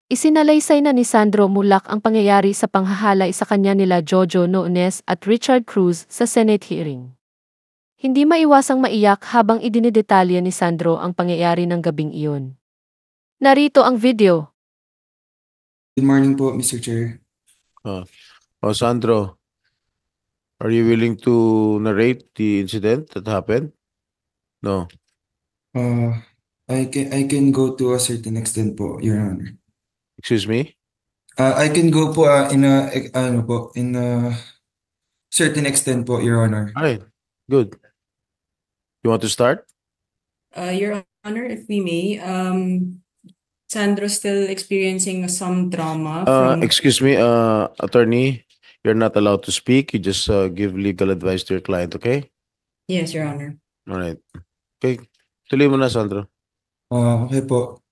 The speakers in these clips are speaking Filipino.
Isinalaysay na ni Sandro Mulak ang pangyayari sa panghahalay sa kanya nila Jojo Noones at Richard Cruz sa Senate hearing. Hindi maiwasang maiyak habang idinidetalye ni Sandro ang pangyayari ng gabing iyon. Narito ang video. Good morning po, Mr. Chair. Sandro, are you willing to narrate the incident that happened? No. I can go to a certain extent po, Your Honor. Excuse me? I can go po in a certain extent po, Your Honor. All right. Good. You want to start? Your Honor, if we may, Sandro's still experiencing some trauma from... Excuse me, attorney, you're not allowed to speak. You just give legal advice to your client, okay? Yes, Your Honor. All right. Okay. Tuloy mo na, Sandro. Okay po.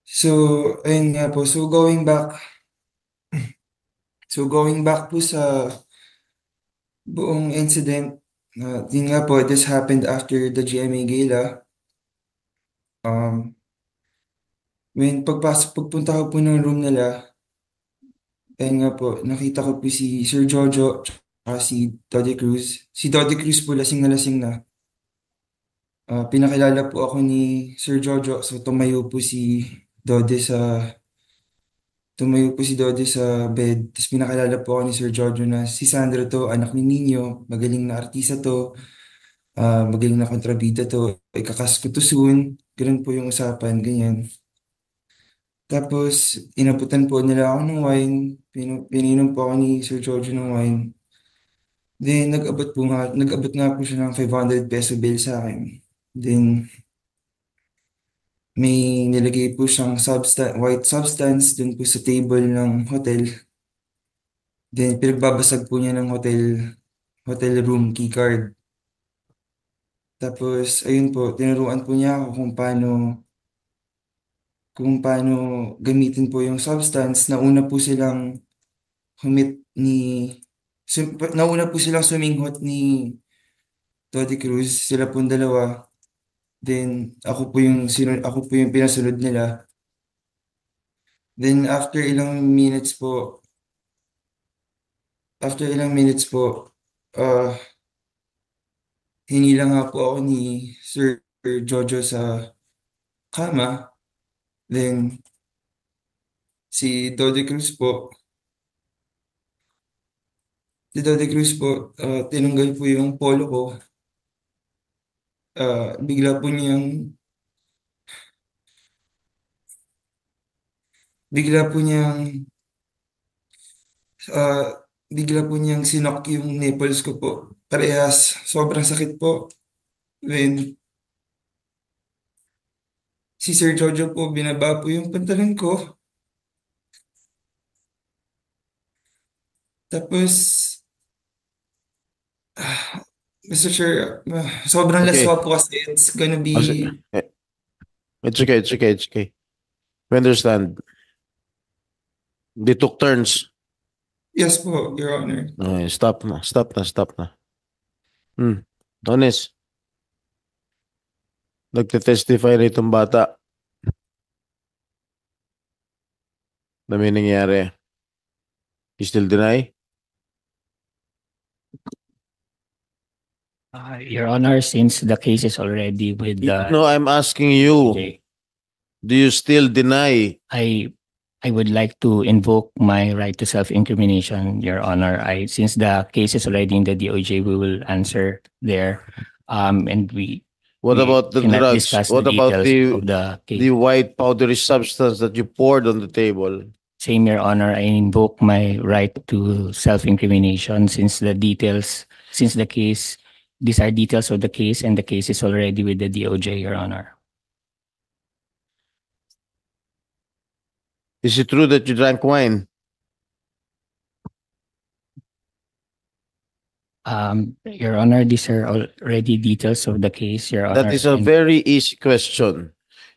So, ayun nga po. So, going back po sa buong incident, yun nga po, this happened after the GMA Gala. Pagpunta ko po ng room nila, ayun nga po, nakita ko po si Sir Jojo at si Doddy Cruz. Si Doddy Cruz po lasing na. Pinakilala po ako ni Sir Jojo, so tumayo po si Doddy sa bed. Tapos pinakilala po ako ni Sir Jojo na si Sandro to, anak ni Nino, magaling na artista to, magaling na kontrabida to, ikakas ko to soon. Ganun po yung usapan, ganyan. Tapos, inabutan po nila ako ng wine. Pininom po ako ni Sir Jojo ng wine. Then, nag-abot nga po siya ng 500 peso bill sa akin. Then, may nilagay po siyang white substance dun po sa table ng hotel. Then, pinagbabasag po niya ng hotel room keycard. Tapos, ayun po, tinuruan po niya ako kung paano gamitin po yung substance. Nauna po silang suminghot ni Toddy Cruz, sila pong dalawa. Then ako po yung pinasunod nila. Then after ilang minutes po, hinila nga po ako ni Sir Jojo sa kama. Then si Toddy Cruz po, tinanggal po yung polo ko. Bigla po niyang bigla po niyang ah, bigla po niyang sinok yung nipples ko po. Parehas, sobrang sakit po. Then, si Sir Jojo po, binaba po yung pantalon ko. Tapos, Mr. Chair, sobrang Okay. laswa po kasi it's gonna be... It's okay. We understand. They took turns. Yes po, Your Honor. Okay, stop na. Honest. Nagte-testify na itong bata na may nangyari. You still deny? Your Honor, since the case is already with the... No, I'm asking you. Okay. Do you still deny? I would like to invoke my right to self-incrimination, Your Honor. Since the case is already in the DOJ, we will answer there. And What we about the cannot drugs? discuss What the about details of the case. the white powdery substance that you poured on the table? Same, Your Honor. I invoke my right to self-incrimination since the case, these are details of the case and the case is already with the DOJ, Your Honor. Is it true that you drank wine? Your Honor, these are already details of the case, Your Honor. That is a very easy question.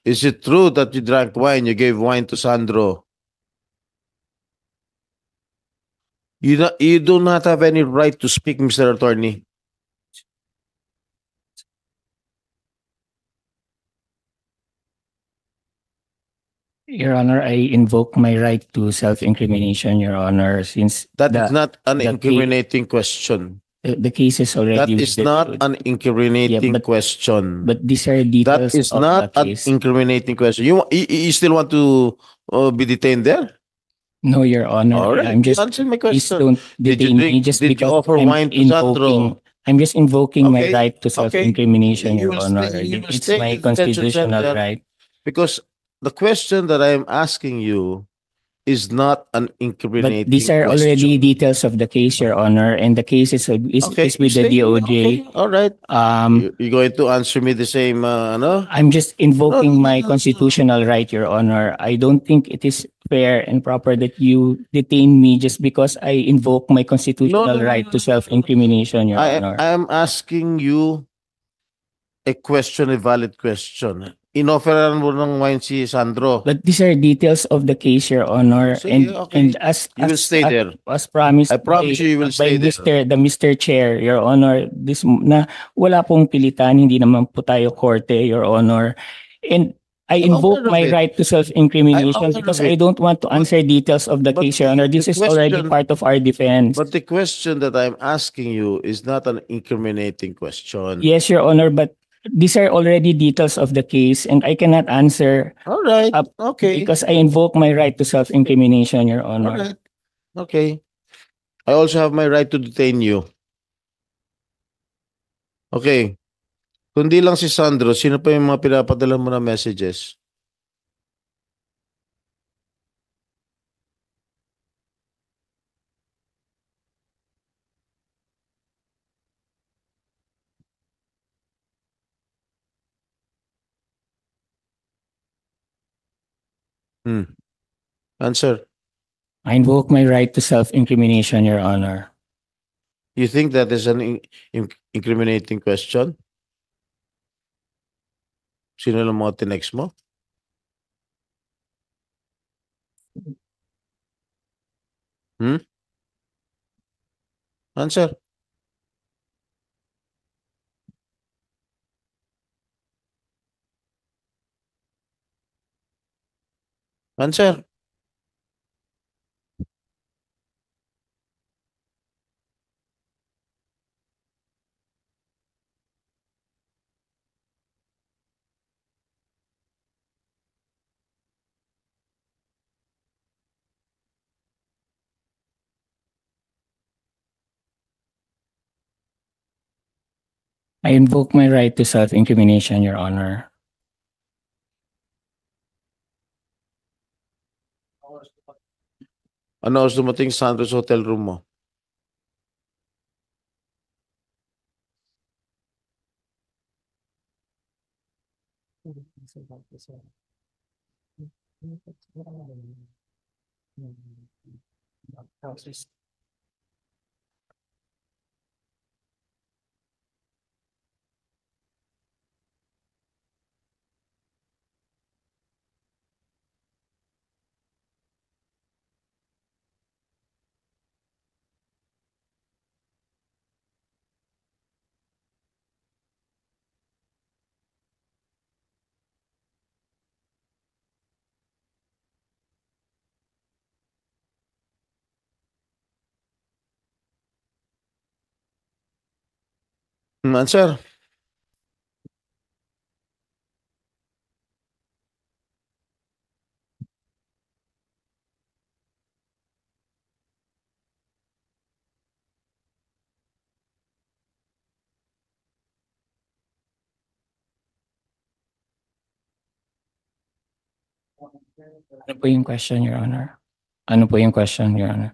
Is it true that you drank wine? You gave wine to Sandro? You do not have any right to speak, Mr. Attorney. Your Honor, I invoke my right to self-incrimination, Your Honor, since That is not an the incriminating question. the case is That already is not an incriminating question. but these are That details is of not the an case. incriminating question. You still want to be detained there? No, Your Honor. All right. I'm just Answer my please question. don't Did you detain me drink? just Did you because offer wine to Sandro? I'm just invoking my Okay, right to okay. self-incrimination, You Your will Honor. stay- you will It's stay my in detention constitutional center. right. Because the question that I am asking you is not an incriminating But these are already question. details of the case, Your Honor, and the case is Okay, is with you the stay here. DOJ. Okay, all right. You're going to answer me the same, ano? I'm just invoking No, my no, no. constitutional right, Your Honor. I don't think it is fair and proper that you detain me just because I invoke my constitutional No, no, no, right no, to no, no. self-incrimination, Your Honor. I am asking you a question, a valid question. Inofferan mo ng wine si Sandro. But these are details of the case, Your Honor, Sige, okay. and as You will stay there. as promised I promise you will by stay there. Mr. Chair, Your Honor, this na wala pong pilitan, hindi naman po tayo korte, Your Honor, and I I'm invoke aware of my it. right to I'm self-incrimination aware because of I it. don't want to answer details of the But case, Your Honor. This the is already question- part of our defense. But the question that I'm asking you is not an incriminating question. Yes, Your Honor, but these are already details of the case, and I cannot answer All right. Up- Okay. because I invoke my right to self-incrimination, Your All Honor. right. Okay. I also have my right to detain you. Okay. Kundi lang si Sandro, sino pa yung mga pinapadala mo na messages? Answer. I invoke my right to self-incrimination, Your Honor. You think that is an incriminating question? Sino lang mga tinext mo? Answer. Answer. I invoke my right to self-incrimination, Your Honor. Ano oras dumating sa Santos hotel room mo? Answer. Ano po yung question, Your Honor? Ano po yung question, Your Honor?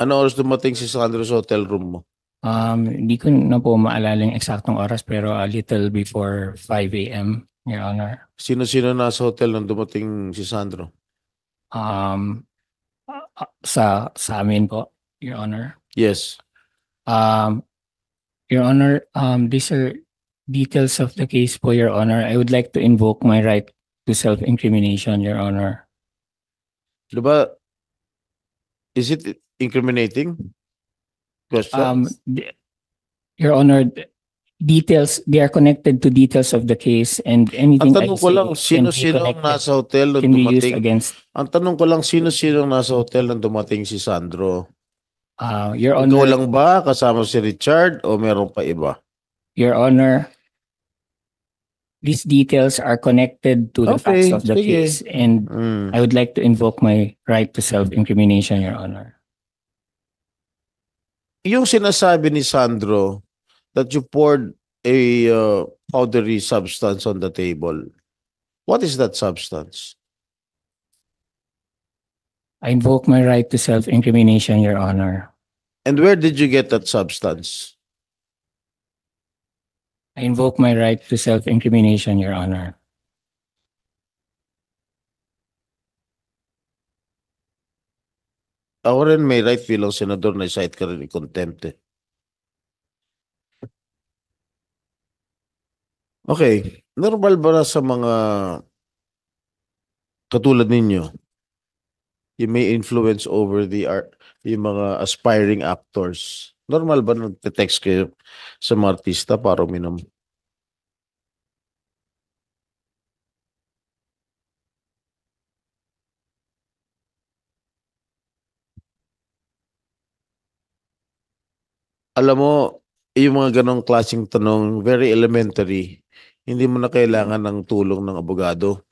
Ano oras dumating si Sandro sa hotel room mo? Hindi ko na po maalala yung eksaktong oras pero a little before 5 a.m., Your Honor. Sino-sino nasa hotel nung dumating si Sandro? Sa amin po, Your Honor. Yes. Your Honor, these are details of the case po, Your Honor. I would like to invoke my right to self-incrimination, Your Honor. Diba? Is it incriminating? Question? Your Honor, Details, they are connected to details of the case, and Ang anything I tanong ko lang, say can be sino-sino ang connected, nasa hotel nung can be used dumating? against, Ang tanong ko lang, sino-sino ang nasa hotel nung dumating si Sandro? Your Ikaw Honor, lang ba kasama si Richard o meron pa iba? Your Honor, these details are connected to the facts Okay, of the sige. case, and Mm. I would like to invoke my right to self-incrimination, Your Honor. Yung sinasabi ni Sandro that you poured a powdery substance on the table, what is that substance? I invoke my right to self-incrimination, Your Honor. And where did you get that substance? I invoke my right to self-incrimination, Your Honor. Ako rin may right bilang senador na cite ka rin in contempt eh. Okay, normal ba na sa mga katulad ninyo, you may influence over yung mga aspiring actors? Normal ba na nagte-text kayo sa mga artista para uminom? Alam mo, yung mga ganong klaseng tanong, very elementary, hindi mo na kailangan ng tulong ng abogado.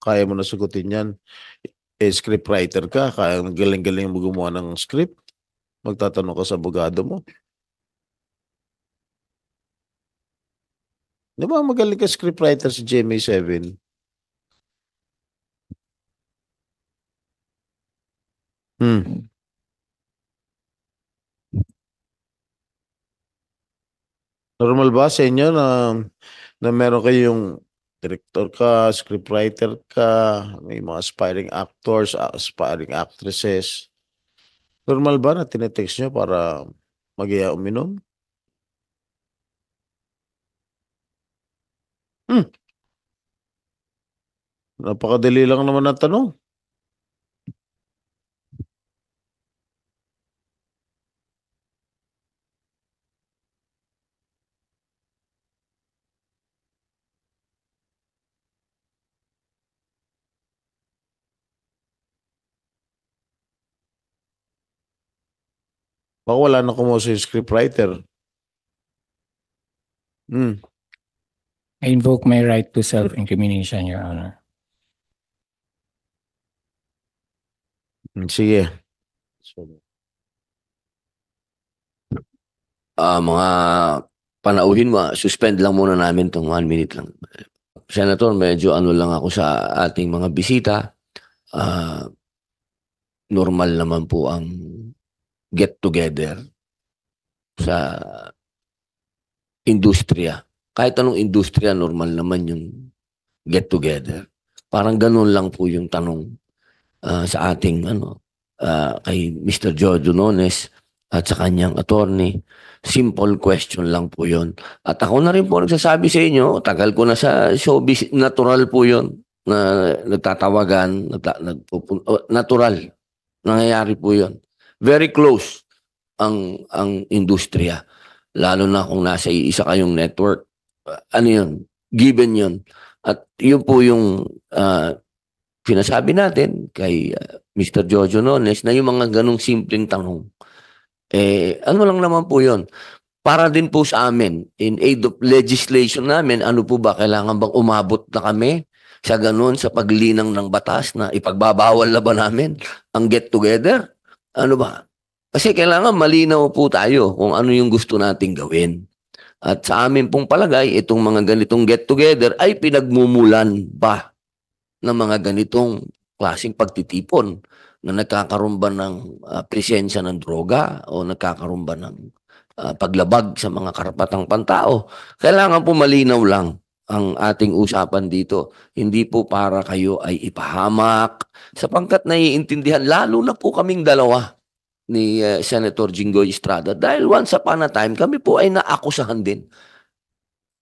Kaya mo na sagutin yan. Scriptwriter ka, kaya galing-galing mo gumawa ng script. Magtatanong ka sa abogado mo. Di ba magaling ka scriptwriter si GMA7? Normal ba sa inyo na meron kayong director ka, scriptwriter ka, may mga aspiring actors, aspiring actresses? Normal ba na tinetext nyo para mag-iya uminom? Napakadali lang naman ang tanong. Baka wala na kumuha yung scriptwriter. I invoke my right to self-incrimination, Your Honor. Sige. Mga panauhin mo, suspend lang muna namin itong 1 minute lang. Senator, medyo ano lang ako sa ating mga bisita. Normal naman po ang get together sa industriya. Kahit anong industriya, normal naman yung get together. Parang ganun lang po yung tanong sa ating kay Mr. Jojo Nones at sa kanyang attorney. Simple question lang po yon. At ako na rin po nagsasabi sa inyo, tagal ko na sa showbiz, natural po yon na nagtatawagan, natural. Nangyayari po yon. Very close ang industriya. Lalo na kung nasa isa kayong network. Ano yun? Given yun. At yun po yung sinasabi natin kay Mr. Jojo Nones na yung mga ganong simpleng tanong. Ano lang naman po yun. Para din po sa amin, in aid of legislation namin, ano po ba, kailangan bang umabot na kami sa ganon, sa paglinang ng batas na ipagbabawal na ba namin ang get together? Ano ba? Kasi kailangan malinaw po tayo kung ano yung gusto nating gawin. At sa amin pong palagay, itong mga ganitong get together ay pinagmumulan ba ng mga ganitong klaseng pagtitipon na nagkakaroon ba ng presensya ng droga o nagkakaroon ba ng paglabag sa mga karapatang pantao. Kailangan po malinaw lang ang ating usapan dito. Hindi po para kayo ay ipahamak sapagkat naiintindihan, lalo na po kaming dalawa ni Senator Jinggoy Estrada dahil once upon a time kami po ay naakusahan din.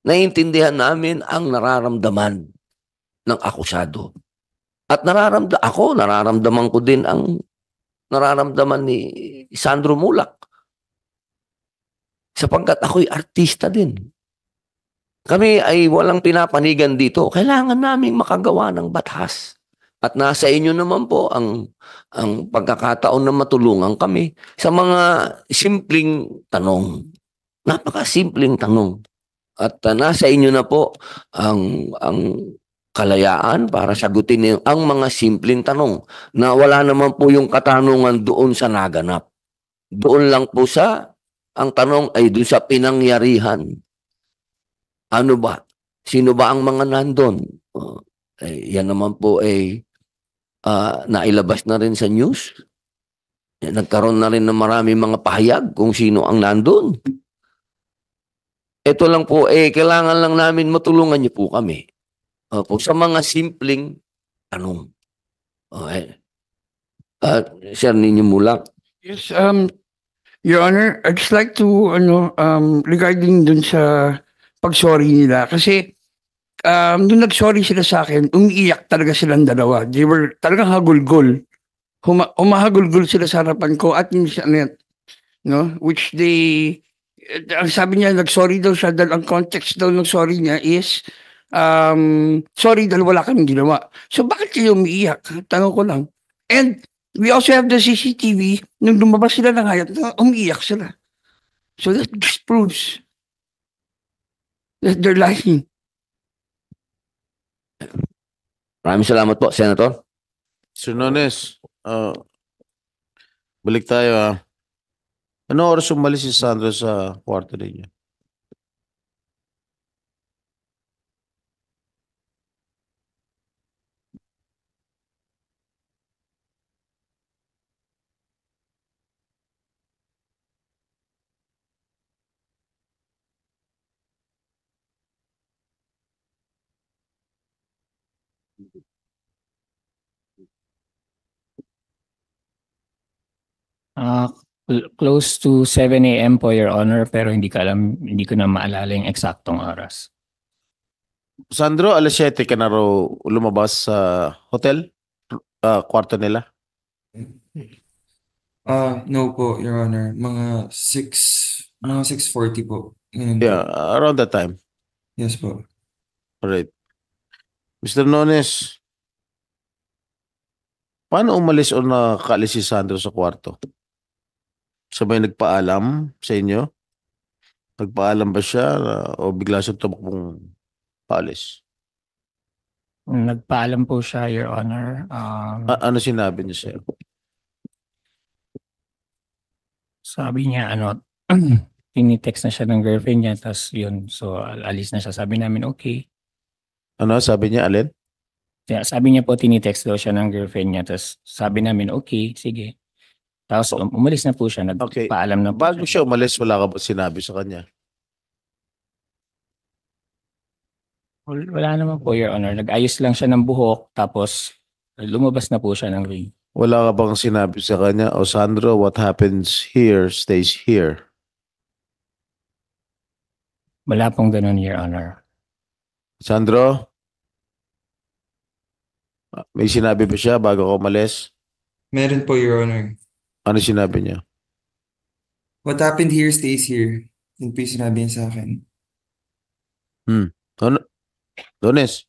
Naiintindihan namin ang nararamdaman ng akusado. At nararamdaman ko din ang nararamdaman ni Sandro Mulak. Sapagkat ako'y artista din. Kami ay walang pinapanigan dito. Kailangan naming makagawa ng batas. At nasa inyo naman po ang pagkakataon na matulungan kami sa mga simpleng tanong. Napakasimpleng tanong. At nasa inyo na po ang kalayaan para sagutin ang mga simpleng tanong na wala naman po yung katanungan doon sa naganap. Doon lang po ang tanong ay doon sa pinangyarihan. Ano ba? Sino ba ang mga nandun? Yan naman po ay nailabas na rin sa news. Nagkaroon na rin ng marami mga pahayag kung sino ang nandun. Ito lang po, kailangan lang namin matulungan niyo po kami. Sa mga simpleng tanong. Okay. Sir Ninyo Mulak. Yes, Your Honor, I'd just like to, regarding dun sa pag-sorry nila. Kasi, nung nag-sorry sila sa akin, umiiyak talaga silang dalawa. They were talagang hagulgol. Umahagulgol sila sa harapan ko at minsan, no? Which they, ang sabi niya, nag-sorry daw siya dahil ang context daw ng sorry niya is, sorry dahil wala kaming ginawa. So, bakit kayo umiiyak? Tanong ko lang. And, we also have the CCTV. Nung lumabas sila ng hayat, umiiyak sila. So that just proves that they're lying. Maraming salamat po, Senator. Sir Nones, balik tayo. Ano oras umalis si Sandro sa kwarto ninyo? Close to 7 a.m. po, Your Honor, pero hindi ko na maalala yung eksaktong oras. Sandro, alas 7 ka na raw lumabas sa hotel? Kwarto nila? No po, Your Honor. Mga 6:40 po. Ganun po. Yeah, around that time. Yes po. Alright. Mr. Nones, paano umalis o nakaalis si Sandro sa kwarto? Sabay nagpaalam sa inyo? Nagpaalam ba siya o bigla siya tumakbong paalis? Nagpaalam po siya, Your Honor. Ano sinabi niya sa'yo? Sabi niya, tinitext na siya ng girlfriend niya, tapos yun, so alis na siya. Sabi namin, okay. Ano sabi niya, Alin? Sabi niya po, tinitext daw siya ng girlfriend niya, tapos sabi namin, okay, sige. Tapos umalis na po siya, Okay. nagpaalam na po Bago siya umalis, wala ka ba sinabi sa kanya? Wala naman po, Your Honor. Nag-ayos lang siya ng buhok, tapos lumabas na po siya ng ring. Wala ka bang sinabi sa kanya, O Sandro, what happens here stays here? Wala pong ganun, Your Honor. Sandro? May sinabi ba siya bago ka umalis? Meron po, Your Honor. Ano sinabi niya? What happened here stays here. Yun po yung sinabi niya sa akin. Dones?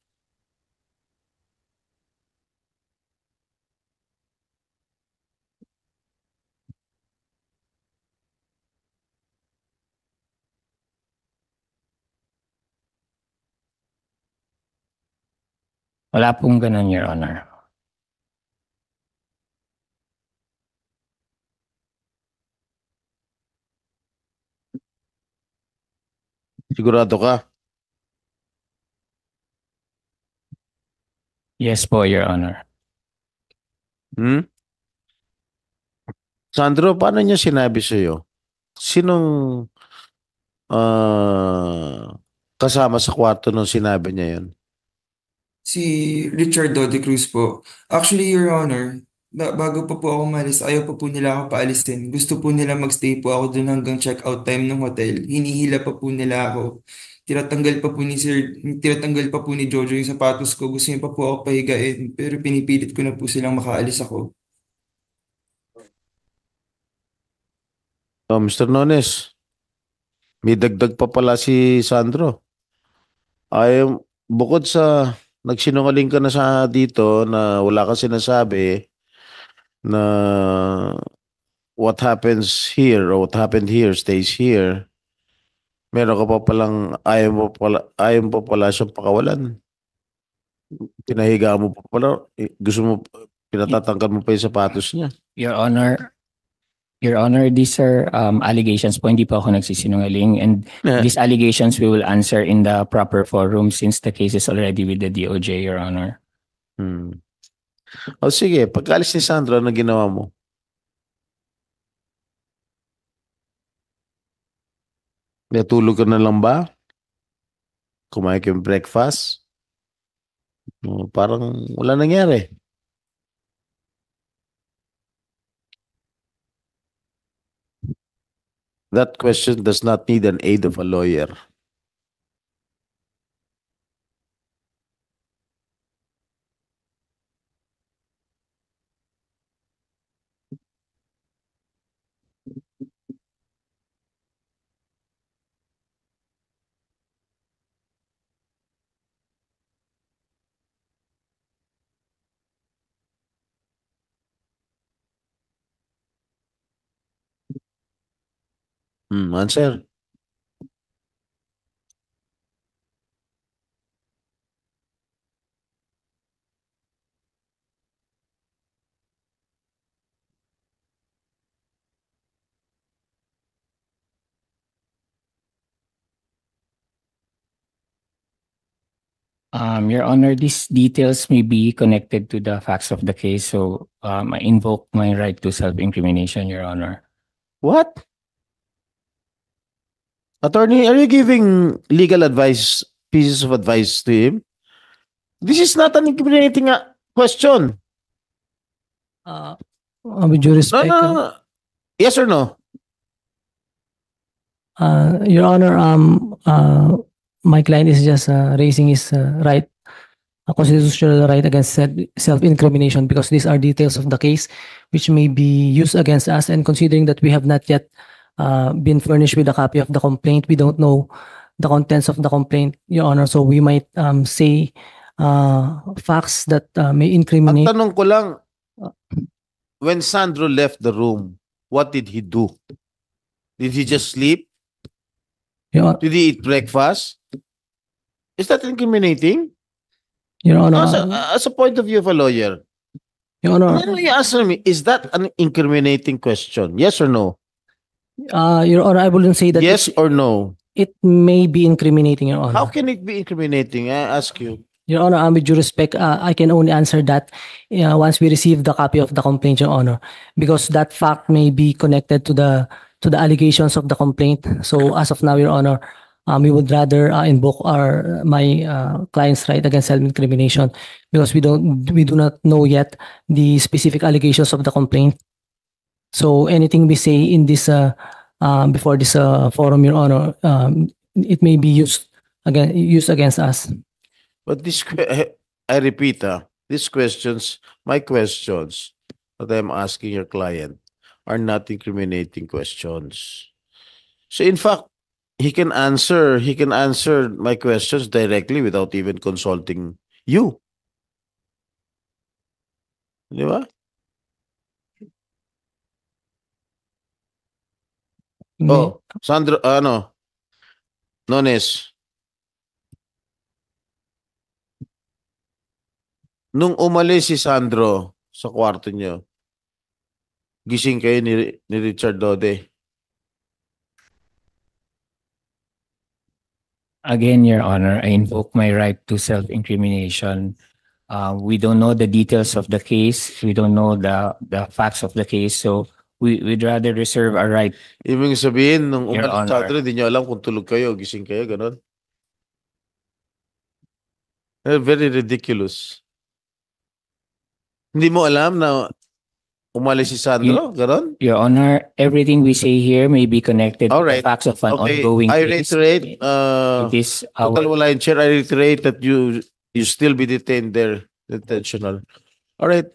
Wala pong ganun, Your Honor. Sigurado ka? Yes po, Your Honor. Sandro, paano niya sinabi sa'yo? Sinong kasama sa kwarto nung sinabi niya yun? Si Richard Dode Cruz po. Actually, Your Honor, bago pa po ako umalis, ayaw pa po nila ako paalisin. Gusto po nila magstay po ako dun hanggang check-out time ng hotel. Hinihila pa po nila ako. Tinatanggal pa po ni Jojo yung sapatos ko. Gusto niya pa po ako pahigain. Pero pinipilit ko na po silang makaalis ako. Mr. Nones, may dagdag pa pala si Sandro. Bukod sa nagsinungaling ka na sa dito na wala kang sinasabi na what happens here or what happened here stays here, meron ka pa palang ayaw mo pala siyang pakawalan. Pinahiga mo pa pala, gusto mo, pinatatanggal mo pa yung sapatos niya. Your Honor, these are allegations po, hindi po ako nagsisinungaling, and these allegations we will answer in the proper forum since the case is already with the DOJ, Your Honor. O sige, pagkaalis ni Sandro, ano ginawa mo? Natulog ka na lang ba? Kumain ka yung breakfast? Parang wala nangyari. That question does not need an aid of a lawyer. Answer. Your Honor, these details may be connected to the facts of the case, so I invoke my right to self-incrimination, Your Honor. What? Attorney, are you giving legal advice, pieces of advice to him? This is not an incriminating question. With due respect, No. Yes or no? Your Honor, my client is just raising his right, a constitutional right against self-incrimination, because these are details of the case which may be used against us, and considering that we have not yet been furnished with a copy of the complaint, we don't know the contents of the complaint, Your Honor, so we might say facts that may incriminate. Ang tanong ko lang, when Sandro left the room, what did he do? Did he just sleep? Your Honor, Did he eat breakfast? Is that incriminating? Your Honor, As a point of view of a lawyer, Your Honor, ano you answer me? Is that an incriminating question? Yes or no? Your Honor, I wouldn't say that Yes or no? it may be incriminating, Your Honor. How can it be incriminating? I ask you. Your Honor, with due respect, I can only answer that once we receive the copy of the complaint, Your Honor, because that fact may be connected to the allegations of the complaint. So as of now, Your Honor, we would rather invoke my client's right against self-incrimination, because we do not know yet the specific allegations of the complaint. So anything we say in this before this forum, Your Honor, it may be used against us. But I repeat, these questions, my questions that I'm asking your client are not incriminating questions. So in fact, he can answer my questions directly without even consulting you. Di ba? Oh, Sandro, Nones. Nung umalis si Sandro sa kwarto niyo, gising kayo ni Richard Dode. Again, Your Honor, I invoke my right to self-incrimination. We don't know the details of the case. We don't know the facts of the case. So we'd rather reserve our right. Ibig sabihin, nung Your umalis si Honor. Sandro, hindi niyo alam kung tulog kayo, gising kayo, ganon. Very ridiculous. Hindi mo alam na umalis si Sandro, ganon? Your Honor, everything we say here may be connected All to the right. facts of an Okay, ongoing I case. reiterate, It is Total our wala yung chair, I reiterate that you still be detained there, detentional. All right.